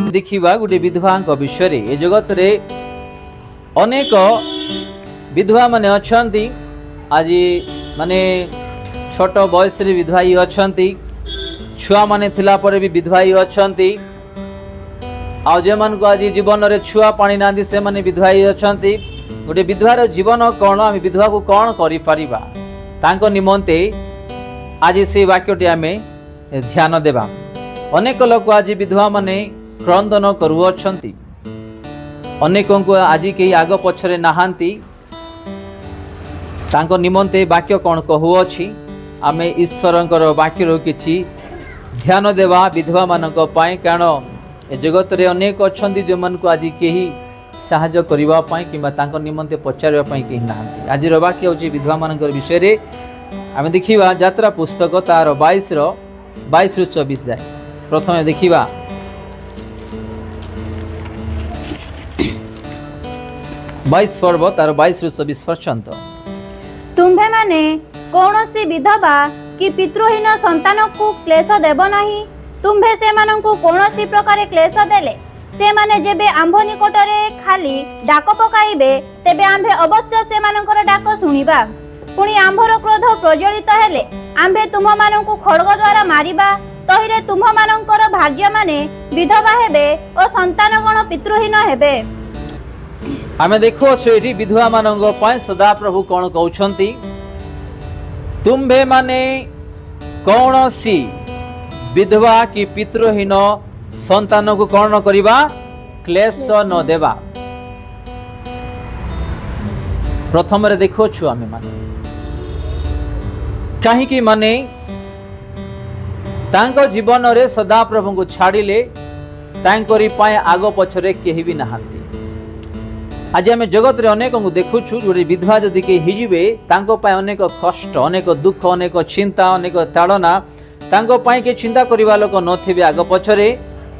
देखिबा गोटे विधवा विषय रे ए जगत रे अनेक विधवा माने अछंती आज माने छोट बयस रे विधवाई अछंती छुआ माने थिला परे भी विधवाई अछंती आ जे मन को आज जीवन रे छुआ पानी नांदी से माने विधवाई अछंती गोटे विधवार जीवन कौन आम विधवा को कौन करि परिबा तांको निमंते आज से वाक्यटी आमे ध्यान देबा। अनेक लोक आज विधवा माने क्रंदन करुअछंती अनेक को आज कई आग पछरे नहांती तांको निमंते वाक्य कौन कहूअछि आमे ईश्वरंकर वाक्यर किछि ध्यान देवा विधवा मानक पाए कारण ए जगत रे अनेक अछंती जो मन को आज केही साहाय्य करबा पाए किबा तांको निमंते पचारबा पाए केही नाहंती। आज रो वाक्य होछि विधवा मानकर विषय रे आमे देखिबा यात्रा पुस्तक तार 22 रो 24 जाय। प्रथमे देखिबा 22 पर्व तार 22 रु 24 पर्यंत। तुम्भे माने कौनसी विधवा कि पितृहीन संतान को क्लेश देव नहीं। तुम्भे से माननकु कौनसी प्रकार क्लेश देले से माने जेबे आंभ निकटरे खाली डाक पकाइबे तेबे आंभे अवश्य से मानकर डाक सुनिबा। पुणी आंभर क्रोध प्रज्वलित हेले आंभे तुम माननकु खड्ग द्वारा मारिबा तहिरे तुम मानकर भार्य माने विधवा हेबे और संतान गण पितृहीन हेबे। आमे देखो एठी विधवा मानंग पाए सदा प्रभु कौन कहउछंती तुम्भे माने कौनसी विधवा की पितृहीन संतान को कौन न करिबा क्लेश न देवा। प्रथम रे देखो छु आमे माने कहीं की माने तांको जीवन रे सदा प्रभु को छाड़िले तांकरी पाए आगो पछरे केही भी नहांती। आज आम जगत रे अनेक को देखुछु जोड़े विधवा जदि के हिजिबे तांको पाए अनेक कष्ट अनेक दुख अनेक चिंता अनेक ताड़ना तांको पाए के चिंता करबा लोक नथिबे आग पछरे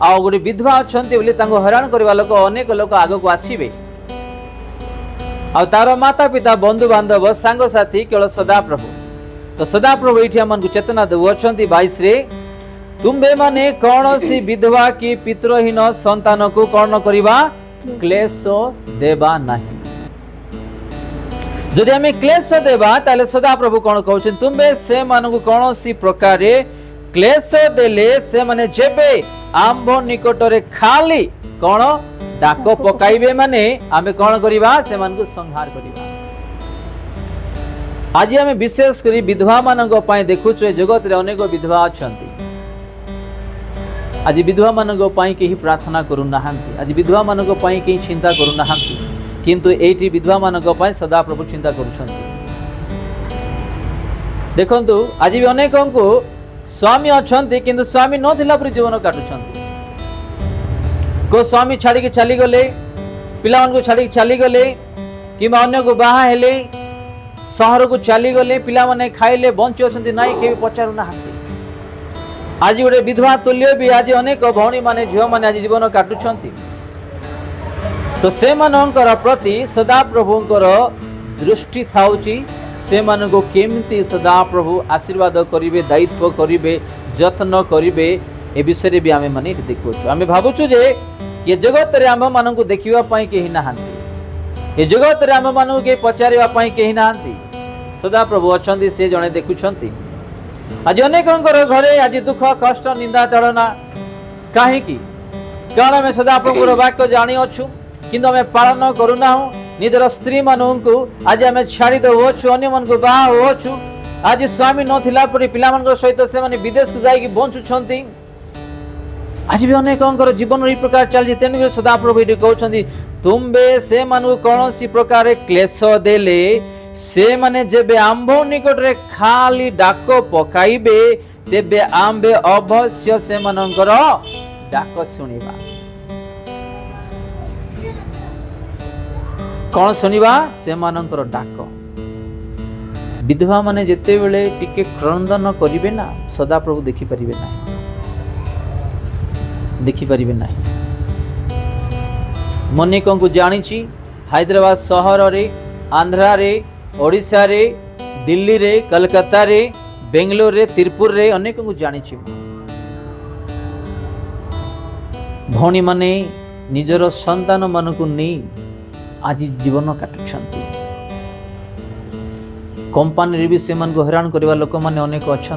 आ गोटे विधवा अछंती बोली तांको हैरान करबा लोक अनेक लोक आग को आसीबे आ तार माता पिता बंधु बांधव सांग साथी केवल सदा प्रभु। तो सदा प्रभु एठी हमन को चेतना देउ अछंती 22 रे तुम्बे माने कौनसी विधवा की पितृहीन संतान को कौन करिबा क्लेश देवा नहीं। जदि हमें क्लेश देवा ताले सदा प्रभु कौन कहउछन तुम्बे से मानकु कौनसी प्रकार क्लेश देले से माने जेबे आंभ निकटरे खाली कौन डाक पकाइबे माने आमे कौन करिबा से मानकु संहार करिबा। आज हमें विशेष करी विधवा मानक पाए देखुछु ए जगत रे अनेक विधवा अछंती। आज विधवा मानक पाई केही प्रार्थना करू नाहंती आज विधवा मानक पाई केही चिंता करू नाहंती किंतु एठी विधवा मानक पाई सदा प्रभु चिंता करूछंती। देखंतु आज भी अनेक को स्वामी अछंती किंतु स्वामी न थिला पर जीवन काटुछंती। को स्वामी छाड़ी के चली गले पिला मन को छाड़ी के चली गले किबा अन्य को बाहा हेले शहर को चली गले पिला माने खाइले बंची अछंती नाई केही पचारू नाहंती। आज गोटे विधवा तुल्य भी आज अनेक भौणी माने झियो माने आज जीवन काटुछंती। तो से मानकर प्रति सदा प्रभुंकर दृष्टि थाउची से मान को केमती सदा प्रभु आशीर्वाद करिवे दायित्व करिवे जत्न करिवे ए विषय भी आमे माने देखु आमे भाबुछु जे ये जगत रे आम मान को देखिबा पई केही नाहंती ये जगत रे आम मान को के पचारिबा पई केही नाहंती सदा प्रभु अछंती से जणे देखुछंती। आज अनेकंकर घरे आज दुख कष्ट निंदा चलना कहीं कारण आम सदा प्रभुर वाक्य जानी अच्छु किंतु आम पालन करूना निजर स्त्री मानू आज आम छाड़ी दउछु अन्य मन को बाहा होछु। आज स्वामी नथिला परि पिला मन सहित से माने विदेश को जाई बंचुछंती। आज भी अनेकंकर जीवन ई प्रकार चलछि तेनु सदा प्रभु एठी कहउछंती तुम्बे से मानू कोनोसी प्रकार क्लेश देले से माने जेबे आंभ निकट रे खाली डाक पकाइबे तेबे आंबे अवश्य से मानकर डाक सुनिबा। कौन सुनिबा से मानकर डाक। विधवा माने जेते बेले टिके क्रंदन करिवे ना सदा प्रभु देखि परिबे नाही मनेक को जानिछि हैदराबाद शहर रे आंध्रा रे ओडिशा रे दिल्ली रे कलकत्ता रे बेंगलोर रे तिरपुर रे अनेक को जानिछि भौणी माने निजर संतान मान को नहीं आज जीवन काटुछंती कंपानी भी से मन को हैरान करवा लोक मैंने अनेक अच्छा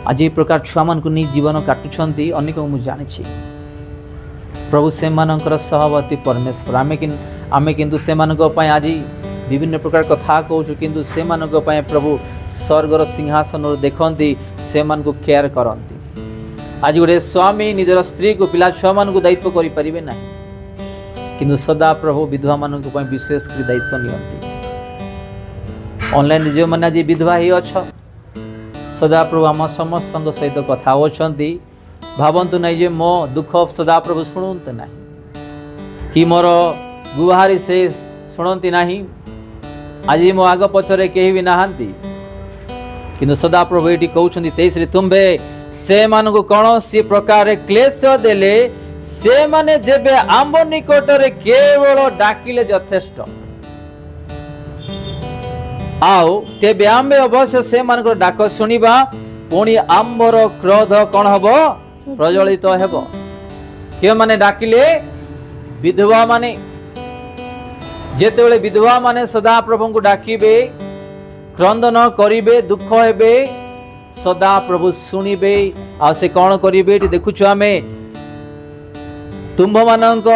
आज ये प्रकार छुआ मान को नहीं जीवन काटुछंती अनेक मुझे जानी प्रभु से मानकर सहवर्ती परमेश्वर आमे किंतु से आज विभिन्न प्रकार कथा कहूँ किंतु से प्रभु स्वर्गर सिंहासन देखती से मान को केयर करती आज गोटे स्वामी निजर स्त्री को पिला छुआ मान को दायित्व करें ना किंतु सदा प्रभु विधवा मान विशेष कर दायित्व नियंती ऑनलाइन जो मैंने आज विधवा ही अच्छ सदा प्रभु आम समस्त सहित कथा होती भावतु ना जे मो दुख सदा प्रभु शुणुते ना कि मोर गुहारी से शुणती ना आज मो आग पचरे कहीं भी नहांती किंतु सदा प्रभु ये कहते 23 तुम्बे से मान को कौन सी प्रकार क्लेश देले से माने जेबे आंब निकटरे केवल डाकिले यथेष्ट आओ तेबे आंबे अवश्य से मान को डाक सुनिबा पुणी आंबर क्रोध कौन हबो प्रज्वलित हेबो के माने डाकिले विधवा माने जेतेबेले विधवा माने सदा प्रभु को डाकिबे क्रंदन करिबे दुख हेबे सदा प्रभु सुनिबे आ से कौन करिबे देखुछु आमे तुम्भ मानक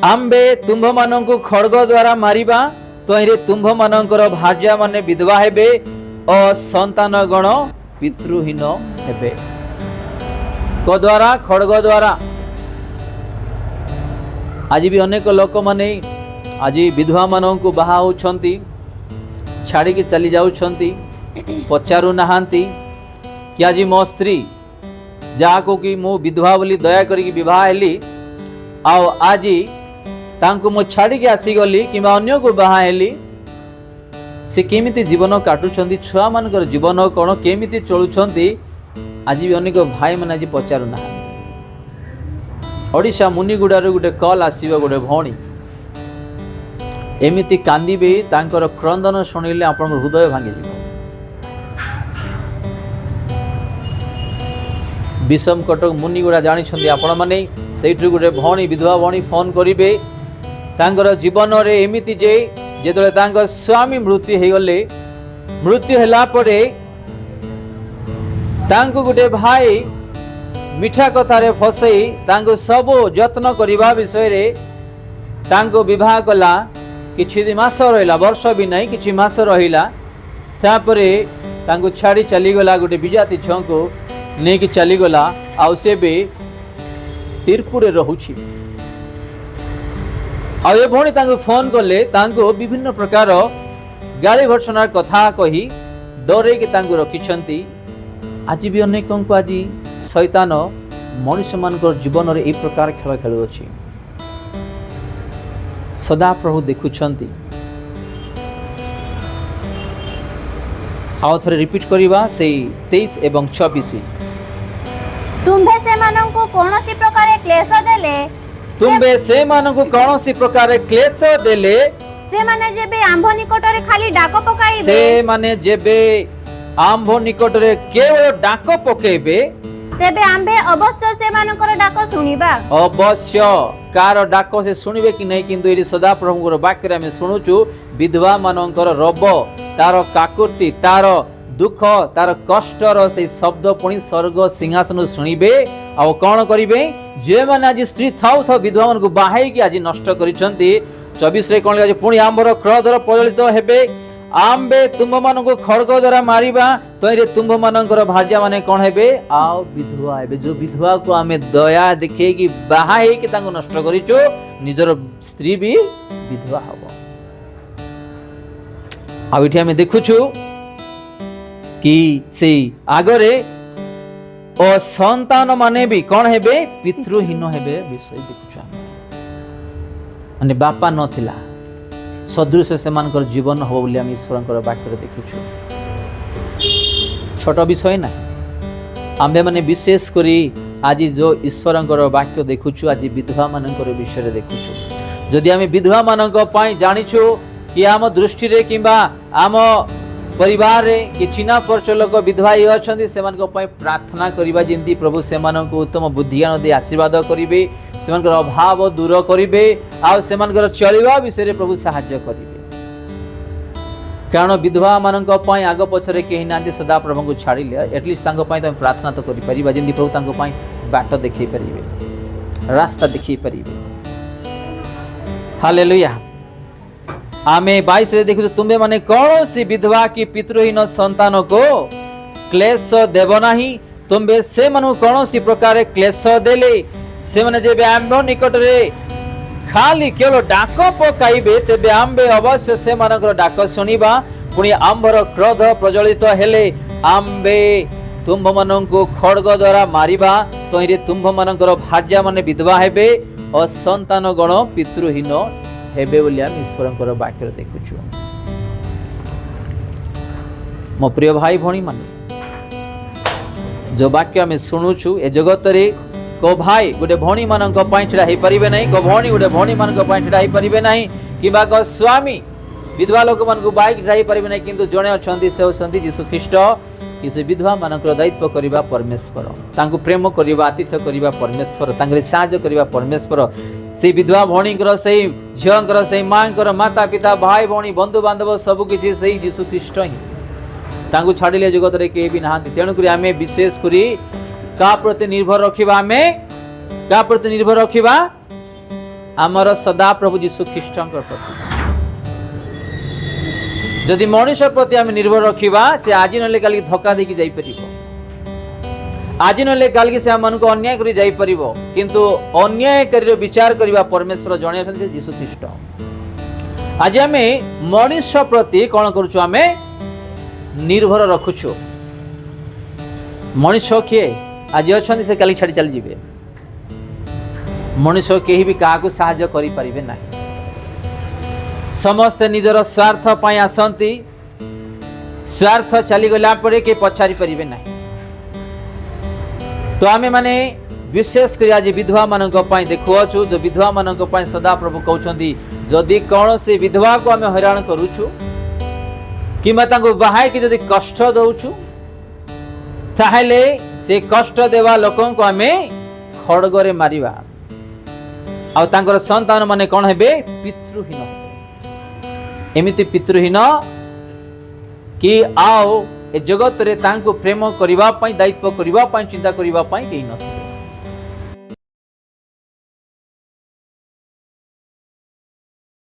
आंबे तुम्भ मानक खड़ग द्वारा मारिबा तोरे तुम्भ मानकर भार्या माने विधवा हेबे और संतान गण पितृहीन हेबे को द्वारा खड़ग द्वारा आज भी अनेक लोक माने आज विधवा मानक बाहा होछंती छाड़ी के चली जाउछंती पचारू नहांती कि आज मो स्त्री जहाँ को कि मु विधवा बोली दया करी विवाह हेली आओ आज तांको मु छाड़ी के आसीगली कि अन्य को बाहा हेली से केमिति जीवन काटुछंती छुआ मानकर जीवन कौन केमिति चलुछंती आज भी अनेक भाई मैंने आज पचारू ना ओडिशा मुनिगुड़ार गोटे कल आसीबा गोटे भौणी एमिति कांदिबे तांकर क्रंदन शुणिले आपन हृदय भांगी जीव विषम कटक मुनिगुड़ा जानी आपण मैंने से गोटे भौणी विधवा भौणी फोन करेंगे तांकर जीवन रे एमिति जे जेतले तांकर स्वामी मृत्यु हो गले मृत्यु होला परे तांको गोटे भाई मिठा कथारे फसई तांको सब जत्न करने विषय रे तांको विवाह कला किछि मास रहिला वर्ष भी नहीं किछि मास रहिला तापरे तांको छाड़ी चलीगला गोटे विजाति छको नहीं कि चलीगला आउ से भी तिरपुरे रहुछि आ ये भौणी तांको फोन कले तांको विभिन्न प्रकार गाली भर्सनार कथा कही डरे कि तांको रखिछंती आज भी अनेक को आज शैतान मनुष्य मानकर जीवन रे ए प्रकार खेल खेलुछि सदा प्रभु देखुछंती आउ थरे रिपीट करिबा से 23 एवं 26 तुम्भे से माननको कोनोसी प्रकार क्लेश देले तुम्बे से माननको कोनोसी प्रकार क्लेश देले से माने जेबे आंभ निकटरे खाली डाक पकाइबे से माने जेबे आंभ निकटरे केवल डाक पकेबे तेबे आंबे अवश्य से मानकर डाक सुनिबा अवश्य कार डाक से सुनिबे कि नहीं किंतु एरी सदा प्रभुर वाक्य रे हम सुनुचु विधवा मानकर रब तार काकुति तार दुख तार कष्टर से शब्द पुणी स्वर्ग सिंहासन शुणिबे आ कौन करिबे जे माने आज स्त्री थाउ थाउ विधवा मान को बाहाई कि आज नष्ट करिसंती 24 रे कोन आज पुणी आंबर क्रोधर प्रज्वलित हेबे आंबे तुम्भ मान को खड़ग द्वारा मारिबा तोरे तुम्भ मानकर भार्या माने कौन हेबे आओ विधवा हेबे जो विधवा को आमे दया देखे कि बाहाई कि तांको नष्ट करिचो निजर स्त्री भी विधवा हबो आ इठी आमे देखुछु कि से आगरे ओ संतान माने भी कौन हेबे पितृहीन हेबे विषय देखुछु माने बापा नथिला सदृश से मानकर जीवन हो बोली हम ईश्वर वाक्य देखुछु छोट विषय ना आम्भे माने विशेष करी आज जो ईश्वर वाक्य देखुछु आज विधवा मानकर विषय देखुछु जदि आम विधवा मानक पई जानिछु कि आम दृष्टि रे किंबा आम परिवार रे कि चिन्हा परिचय लोक विधवा ये अछंती सेमानक पय प्रार्थना करिबा जेंती प्रभु सेमानक उत्तम बुद्धि ज्ञान दे आशीर्वाद करिवे सेमानकर अभाव दूर करिवे आ सेमानकर चलिबा विषय रे प्रभु सहाय्य करिवे कारण विधवा मानक पय आग पछरे केहि नांती सदा प्रभु को छाड़िले एटलिस्ट तांको पय तमे प्रार्थना तो करि परिबा जेंती प्रभु तांको पय बाट देखै परिवे रास्ता देखै परिवे हालेलुया आमे 22 रे देखु तुम्बे माने कौन सी विधवा की पितृहीन संतान को क्लेश देव नाही तुम्बे से मनु कौन सी प्रकार क्लेश देले से माने जेबे आंबे निकट रे खाली केवल डाक पकाइबे तेबे आंबे अवश्य से मानकर डाक सुनिबा पुणी आंबर क्रोध प्रज्वलित हेले आंबे तुम्भ माननको खड्ग द्वारा मारिबा तहिरे तुम्भ मानकर भार्या माने विधवा हेबे और संतान गण पितृहीन हेबे बोली आम ईश्वरंकर वाक्य देखुछु मो प्रिय भाई भणी माने जो वाक्य आम शुणुछु ए जगत रे को भाई गोटे भणी मानक पय छिड़ा हे परिबे नहीं को भणी गोटे भणी मानक पय छिड़ा हे परिबे नहीं किबा को स्वामी विधवा लोक मान को बाइक ड्राइव परिबे नहीं किंतु जणे अछंती से अछंती यीशु ख्रीष्ट यीशु विधवा मानक दायित्व करिबा परमेश्वर तांको प्रेम करिबा आतिथ्य करिबा परमेश्वर तांगरे सहाय्य करिबा परमेश्वर से विधवा भणीकर से झीकर से माँकर माता पिता भाई भणी बंधु बांधव सब किसी से यीशु ख्रीष्ट ही तांको छाड़िले जगत रे के भी नहांती तेणु करी आमे विशेष करी का प्रति निर्भर रखिबा आमे का प्रति निर्भर रखिबा आमर सदा प्रभु यीशु ख्रीष्टंकर प्रति जदि मनुष्य प्रति आमे निर्भर रखिबा से आज नले काली धक्का देकी जाई परिबो आज नले काली से मन को अन्याय करी जाई परिबो किंतु अन्याय करी विचार करिबा परमेश्वर जणे अछन यीशु ख्रीष्ट आज आमे मनुष्य प्रति कोन करूछु आमे निर्भर रखुछु मनुष्य के आज अछन से काली छाड़ी चली जिवे मनुष्य केही भी काहा को सहाय्य करि परिबे नाही समस्त निजर स्वार्थ पाई आसंती स्वार्थ चली गला परे के पछारी परिबे नाही तो आमे माने विशेष कर आज विधवा मानक पाई देखुछु जो विधवा मानक पाई सदा प्रभु कहउछंती जदि कौन से विधवा को आमे हैरान करूछु किमा तांको बाहाय के जदि कष्ट दउछु ताहेले से कष्ट देवा लोकन को आमे खड़गरे मारिबा आ तांकर संतान माने कोन हेबे पितृहीन एमिति पितृहीन कि आओ ए जगत रे तांको प्रेम करिबा पई दायित्व करिबा पई चिंता करिबा पई केही न